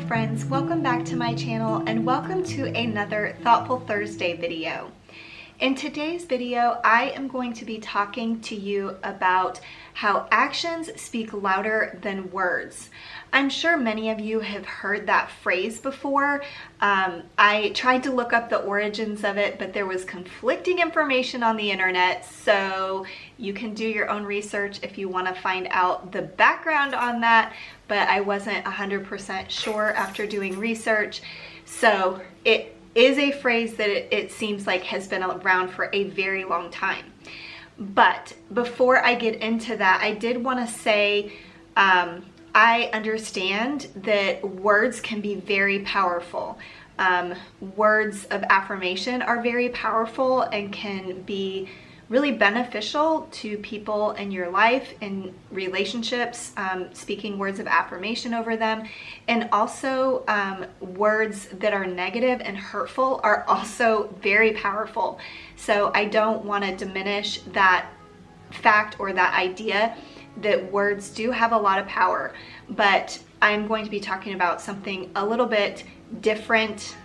friends, welcome back to my channel and welcome to another Thoughtful Thursday video. In today's video, I am going to be talking to you about how actions speak louder than words. I'm sure many of you have heard that phrase before. I tried to look up the origins of it, but there was conflicting information on the internet, so you can do your own research if you want to find out the background on that, but I wasn't 100% sure after doing research. So it is a phrase that it seems like has been around for a very long time. But before I get into that, I did want to say I understand that words can be very powerful. Words of affirmation are very powerful and can be really beneficial to people in your life, in relationships, speaking words of affirmation over them. And also words that are negative and hurtful are also very powerful. So I don't want to diminish that fact or that idea that words do have a lot of power, but I'm going to be talking about something a little bit different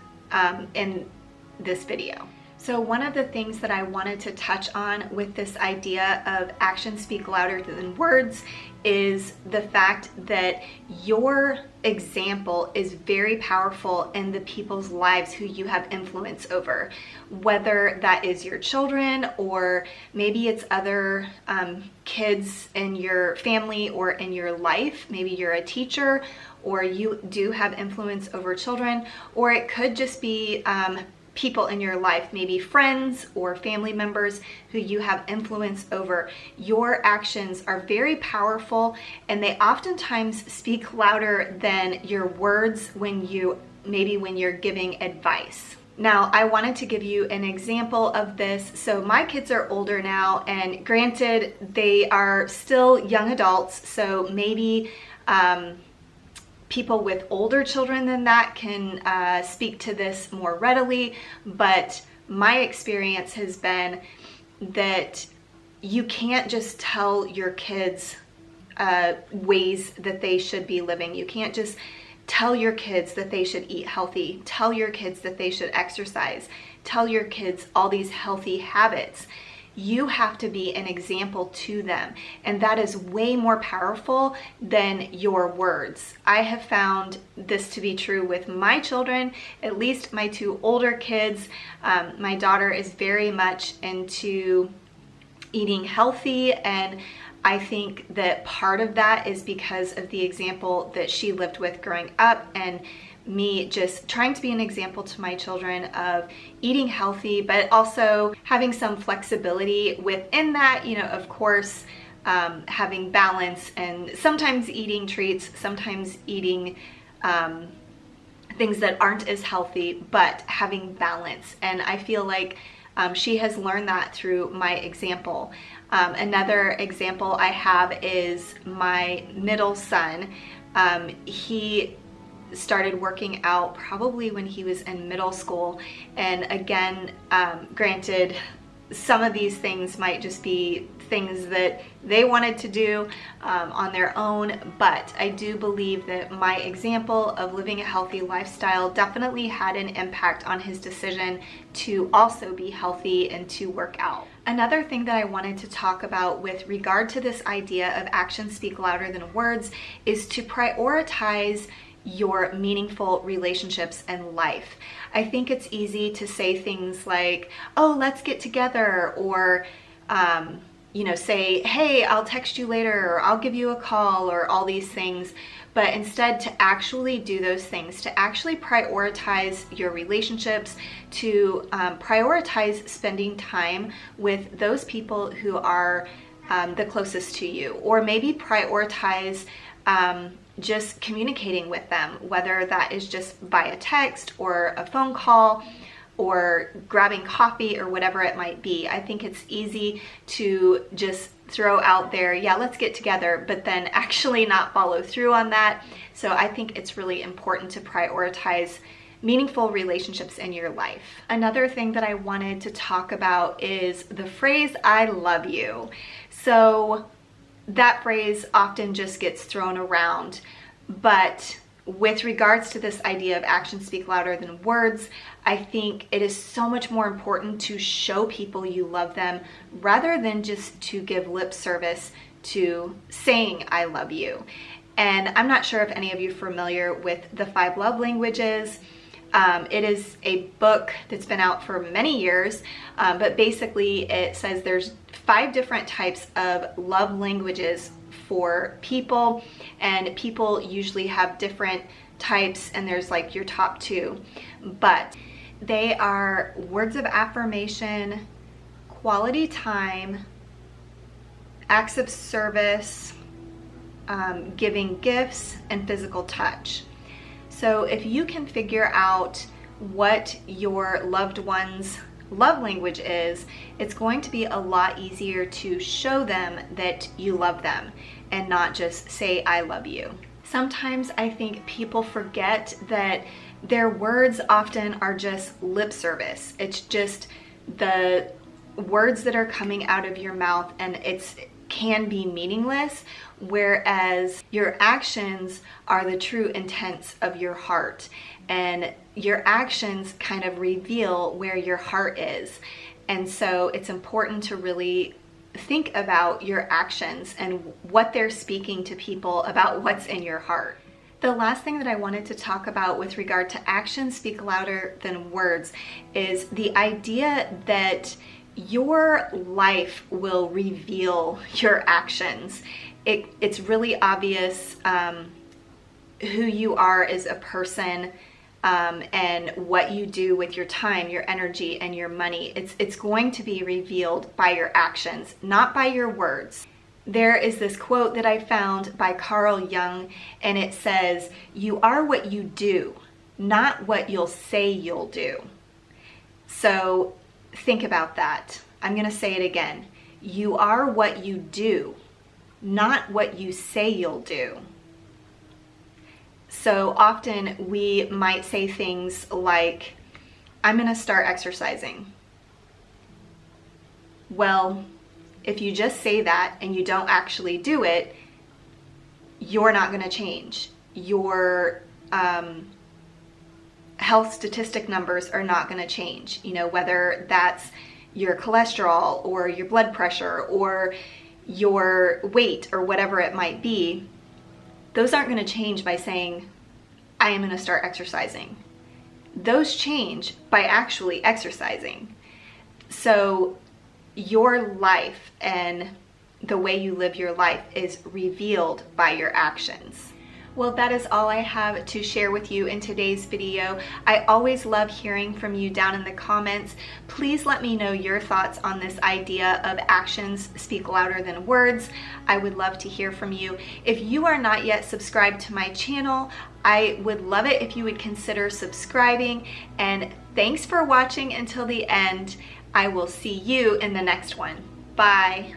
in this video. So one of the things that I wanted to touch on with this idea of actions speak louder than words is the fact that your example is very powerful in the people's lives who you have influence over, whether that is your children or maybe it's other kids in your family or in your life. Maybe you're a teacher or you do have influence over children, or it could just be people in your life, maybe friends or family members who you have influence over. Your actions are very powerful and they oftentimes speak louder than your words when you're giving advice. Now, I wanted to give you an example of this. So my kids are older now, and granted, they are still young adults, so maybe people with older children than that can speak to this more readily, but my experience has been that you can't just tell your kids ways that they should be living. You can't just tell your kids that they should eat healthy, tell your kids that they should exercise, tell your kids all these healthy habits. You have to be an example to them, and that is way more powerful than your words. I have found this to be true with my children, at least my two older kids. My daughter is very much into eating healthy, and I think that part of that is because of the example that she lived with growing up, and me just trying to be an example to my children of eating healthy, but also having some flexibility within that, of course, having balance and sometimes eating treats, sometimes eating things that aren't as healthy, but having balance. And I feel like she has learned that through my example. Another example I have is my middle son. He started working out probably when he was in middle school, and again, granted, some of these things might just be things that they wanted to do on their own, but I do believe that my example of living a healthy lifestyle definitely had an impact on his decision to also be healthy and to work out. Another thing that I wanted to talk about with regard to this idea of actions speak louder than words is to prioritize your meaningful relationships in life. I think it's easy to say things like, oh, let's get together, or say, hey, I'll text you later, or I'll give you a call, or all these things. But instead, to actually do those things, to actually prioritize your relationships, to prioritize spending time with those people who are the closest to you, or maybe prioritize just communicating with them, whether that is just via text or a phone call or grabbing coffee or whatever it might be. I think it's easy to just throw out there, yeah, let's get together, but then actually not follow through on that. So I think it's really important to prioritize meaningful relationships in your life. Another thing that I wanted to talk about is the phrase, I love you. So that phrase often just gets thrown around, but with regards to this idea of actions speak louder than words, I think it is so much more important to show people you love them rather than just to give lip service to saying I love you. And I'm not sure if any of you are familiar with the 5 love languages. It is a book that's been out for many years, but basically it says there's 5 different types of love languages for people, and people usually have different types, and there's like your top 2, but they are words of affirmation, quality time, acts of service, giving gifts, and physical touch. So if you can figure out what your loved one's love language is, it's going to be a lot easier to show them that you love them and not just say I love you. Sometimes I think people forget that their words often are just lip service. It's just the words that are coming out of your mouth, and it can be meaningless, whereas your actions are the true intents of your heart, and your actions kind of reveal where your heart is. And so it's important to really think about your actions and what they're speaking to people about what's in your heart. The last thing that I wanted to talk about with regard to actions speak louder than words is the idea that your life will reveal your actions. It's really obvious who you are as a person, and what you do with your time, your energy, and your money. It's going to be revealed by your actions, not by your words. There is this quote that I found by Carl Jung, and it says, "You are what you do, not what you'll say you'll do." So think about that. I'm going to say it again. You are what you do, not what you say you'll do. So often we might say things like, I'm going to start exercising. Well, if you just say that and you don't actually do it, you're not going to change. Your health statistic numbers are not going to change. You know, whether that's your cholesterol or your blood pressure or your weight or whatever it might be, those aren't going to change by saying, I am going to start exercising. Those change by actually exercising. So your life and the way you live your life is revealed by your actions. Well, that is all I have to share with you in today's video. I always love hearing from you down in the comments. Please let me know your thoughts on this idea of actions speak louder than words. I would love to hear from you. If you are not yet subscribed to my channel, I would love it if you would consider subscribing. And thanks for watching until the end. I will see you in the next one. Bye.